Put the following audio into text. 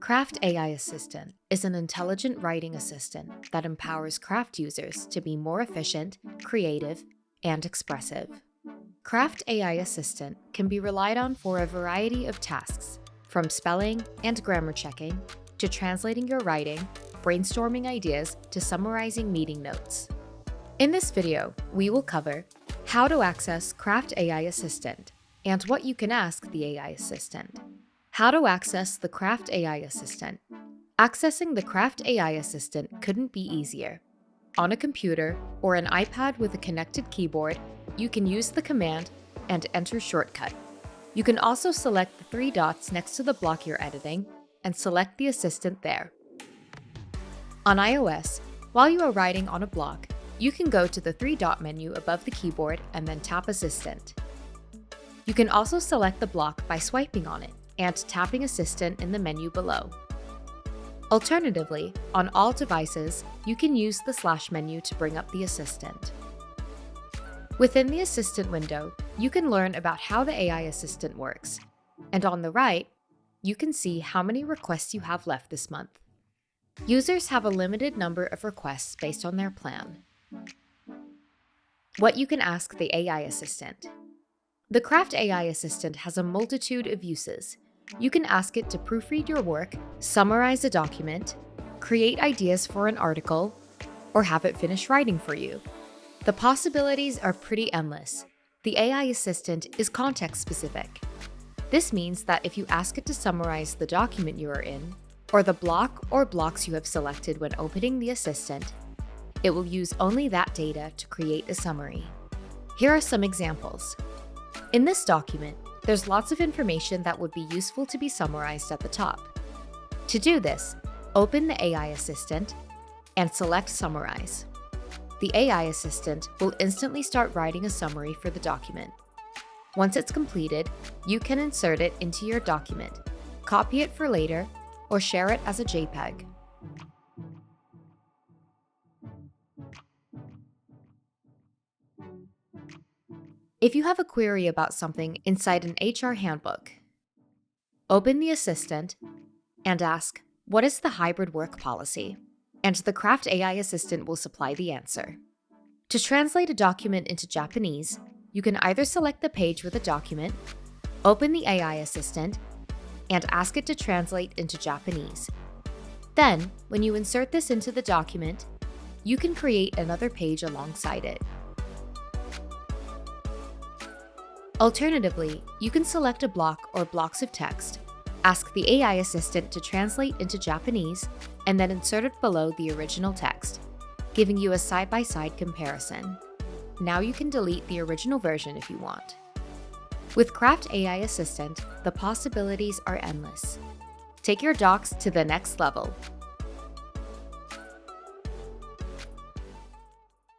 Craft AI Assistant is an intelligent writing assistant that empowers craft users to be more efficient, creative, and expressive. Craft AI Assistant can be relied on for a variety of tasks, from spelling and grammar checking, to translating your writing, brainstorming ideas, to summarizing meeting notes. In this video, we will cover how to access Craft AI Assistant and what you can ask the AI Assistant. How to access the Craft AI Assistant. Accessing the Craft AI Assistant couldn't be easier. On a computer or an iPad with a connected keyboard, you can use the command and enter shortcut. You can also select the three dots next to the block you're editing and select the assistant there. On iOS, while you are writing on a block, you can go to the three-dot menu above the keyboard and then tap Assistant. You can also select the block by swiping on it and tapping Assistant in the menu below. Alternatively, on all devices, you can use the slash menu to bring up the assistant. Within the Assistant window, you can learn about how the AI Assistant works, and on the right, you can see how many requests you have left this month. Users have a limited number of requests based on their plan. What you can ask the AI Assistant. The Craft AI Assistant has a multitude of uses. You can ask it to proofread your work, summarize a document, create ideas for an article, or have it finish writing for you. The possibilities are pretty endless. The AI Assistant is context-specific. This means that if you ask it to summarize the document you are in, or the block or blocks you have selected when opening the assistant, it will use only that data to create a summary. Here are some examples. In this document, there's lots of information that would be useful to be summarized at the top. To do this, open the AI Assistant and select Summarize. The AI Assistant will instantly start writing a summary for the document. Once it's completed, you can insert it into your document, copy it for later, or share it as a JPEG. If you have a query about something inside an HR handbook, open the assistant and ask, "What is the hybrid work policy?" And the Craft AI Assistant will supply the answer. To translate a document into Japanese, you can either select the page with the document, open the AI Assistant, and ask it to translate into Japanese. Then, when you insert this into the document, you can create another page alongside it. Alternatively, you can select a block or blocks of text, ask the AI Assistant to translate into Japanese, and then insert it below the original text, giving you a side-by-side comparison. Now you can delete the original version if you want. With Craft AI Assistant, the possibilities are endless. Take your docs to the next level.